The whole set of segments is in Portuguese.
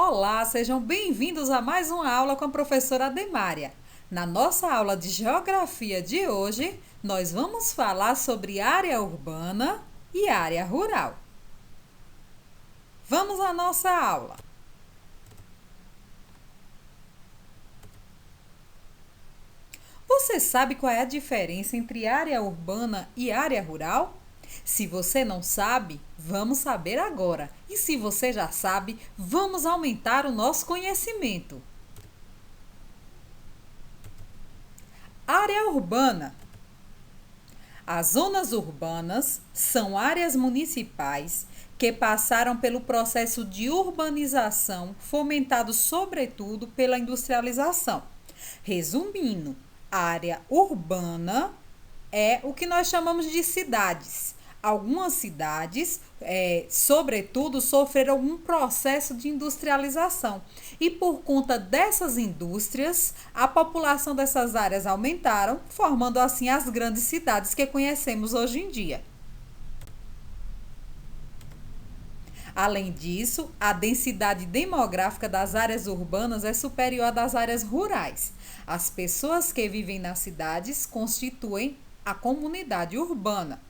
Olá, sejam bem-vindos a mais uma aula com a professora Ademária. Na nossa aula de Geografia de hoje, nós vamos falar sobre área urbana e área rural. Vamos à nossa aula. Você sabe qual é a diferença entre área urbana e área rural? Se você não sabe, vamos saber agora. E se você já sabe, vamos aumentar o nosso conhecimento. Área urbana. As zonas urbanas são áreas municipais que passaram pelo processo de urbanização, fomentado sobretudo pela industrialização. Resumindo, área urbana é o que nós chamamos de cidades. Algumas cidades, sobretudo, sofreram um processo de industrialização. E por conta dessas indústrias, a população dessas áreas aumentaram, formando assim as grandes cidades que conhecemos hoje em dia. Além disso, a densidade demográfica das áreas urbanas é superior à das áreas rurais. As pessoas que vivem nas cidades constituem a comunidade urbana.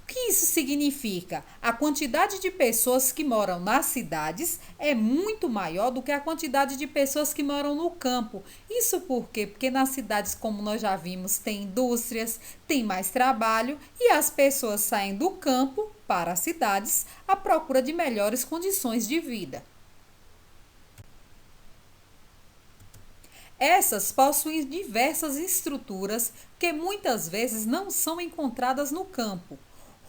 O que isso significa? A quantidade de pessoas que moram nas cidades é muito maior do que a quantidade de pessoas que moram no campo. Isso por quê? Porque nas cidades, como nós já vimos, tem indústrias, tem mais trabalho e as pessoas saem do campo para as cidades à procura de melhores condições de vida. Essas possuem diversas estruturas que muitas vezes não são encontradas no campo.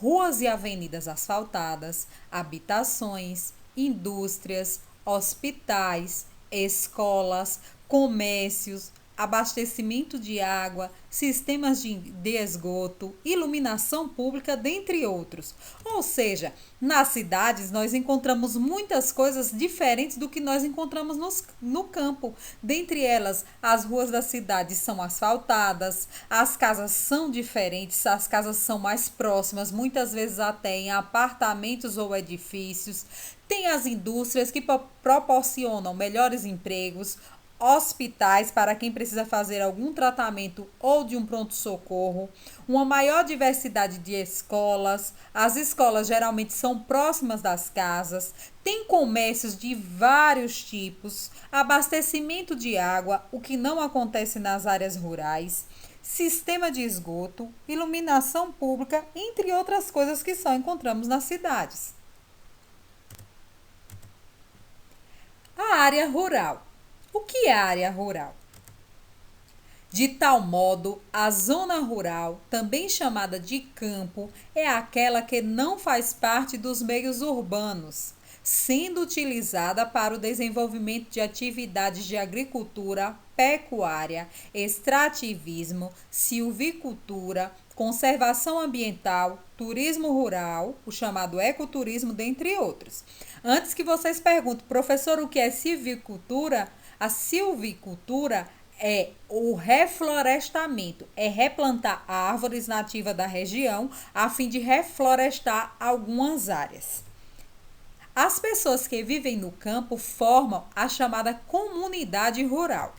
Ruas e avenidas asfaltadas, habitações, indústrias, hospitais, escolas, comércios, abastecimento de água, sistemas de esgoto, iluminação pública, dentre outros. Ou seja, nas cidades nós encontramos muitas coisas diferentes do que nós encontramos no campo. Dentre elas, as ruas da cidade são asfaltadas, as casas são diferentes, as casas são mais próximas, muitas vezes até em apartamentos ou edifícios. Tem as indústrias que proporcionam melhores empregos, hospitais para quem precisa fazer algum tratamento ou de um pronto-socorro, uma maior diversidade de escolas, as escolas geralmente são próximas das casas, tem comércios de vários tipos, abastecimento de água, o que não acontece nas áreas rurais, sistema de esgoto, iluminação pública, entre outras coisas que só encontramos nas cidades. A área rural. O que é área rural? De tal modo, a zona rural, também chamada de campo, é aquela que não faz parte dos meios urbanos, sendo utilizada para o desenvolvimento de atividades de agricultura, pecuária, extrativismo, silvicultura, conservação ambiental, turismo rural, o chamado ecoturismo, dentre outros. Antes que vocês perguntem, professor, o que é silvicultura? A silvicultura é o reflorestamento, é replantar árvores nativas da região a fim de reflorestar algumas áreas. As pessoas que vivem no campo formam a chamada comunidade rural.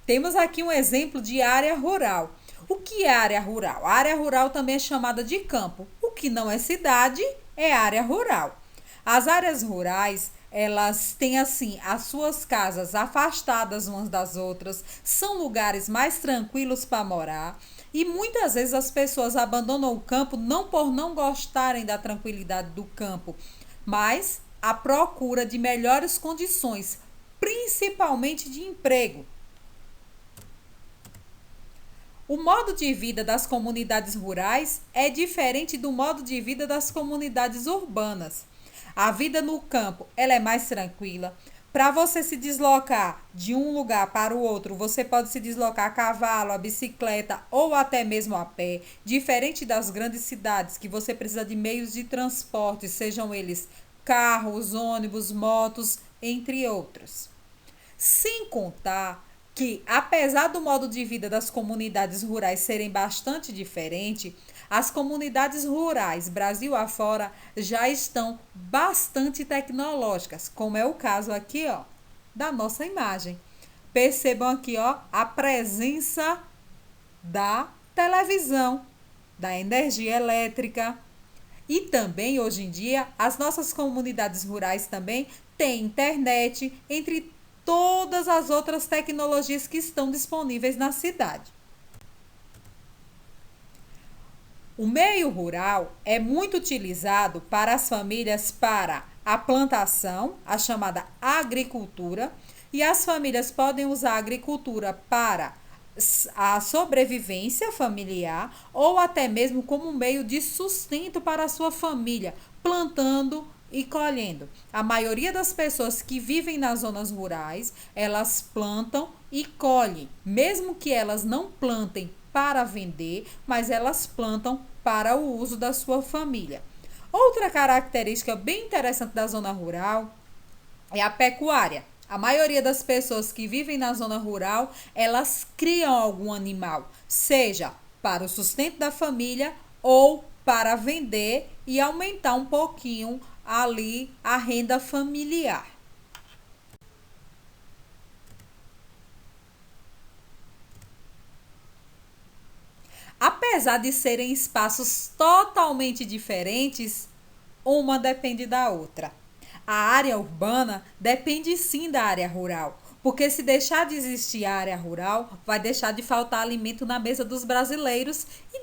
Temos aqui um exemplo de área rural. O que é área rural? A área rural também é chamada de campo. O que não é cidade é área rural. As áreas rurais, elas têm assim as suas casas afastadas umas das outras, são lugares mais tranquilos para morar e muitas vezes as pessoas abandonam o campo não por não gostarem da tranquilidade do campo, mas à procura de melhores condições, principalmente de emprego. O modo de vida das comunidades rurais é diferente do modo de vida das comunidades urbanas. A vida no campo, ela é mais tranquila. Para você se deslocar de um lugar para o outro, você pode se deslocar a cavalo, a bicicleta ou até mesmo a pé, diferente das grandes cidades que você precisa de meios de transporte, sejam eles carros, ônibus, motos, entre outros. Sem contar que, apesar do modo de vida das comunidades rurais serem bastante diferente, as comunidades rurais Brasil afora já estão bastante tecnológicas, como é o caso aqui, ó, da nossa imagem. Percebam aqui, ó, a presença da televisão, da energia elétrica. E também, hoje em dia, as nossas comunidades rurais também têm internet, entre todas as outras tecnologias que estão disponíveis na cidade. O meio rural é muito utilizado para as famílias para a plantação, a chamada agricultura, e as famílias podem usar a agricultura para a sobrevivência familiar ou até mesmo como meio de sustento para a sua família, plantando e colhendo. A maioria das pessoas que vivem nas zonas rurais, elas plantam e colhem, mesmo que elas não plantem para vender, mas elas plantam para o uso da sua família. Outra característica bem interessante da zona rural é a pecuária. A maioria das pessoas que vivem na zona rural, elas criam algum animal, seja para o sustento da família ou para vender e aumentar um pouquinho ali a renda familiar. Apesar de serem espaços totalmente diferentes, uma depende da outra. A área urbana depende sim da área rural, porque se deixar de existir a área rural, vai deixar de faltar alimento na mesa dos brasileiros e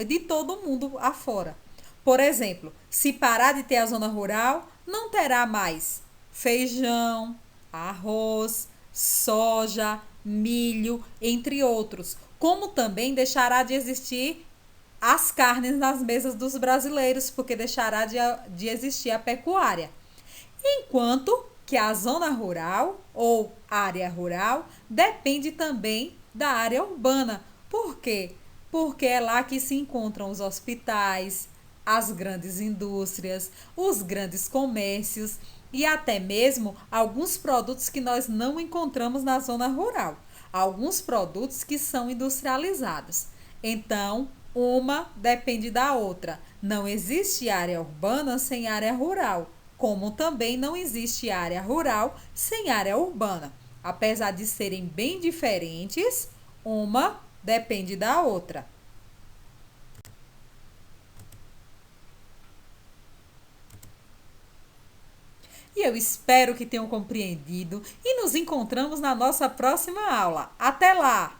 de todo o mundo afora. Por exemplo, se parar de ter a zona rural, não terá mais feijão, arroz, soja, milho, entre outros. Como também deixará de existir as carnes nas mesas dos brasileiros, porque deixará de existir a pecuária. Enquanto que a zona rural ou área rural depende também da área urbana. Por quê? Porque é lá que se encontram os hospitais, as grandes indústrias, os grandes comércios e até mesmo alguns produtos que nós não encontramos na zona rural. Alguns produtos que são industrializados. Então, uma depende da outra. Não existe área urbana sem área rural, como também não existe área rural sem área urbana. Apesar de serem bem diferentes, uma depende da outra. E eu espero que tenham compreendido e nos encontramos na nossa próxima aula. Até lá!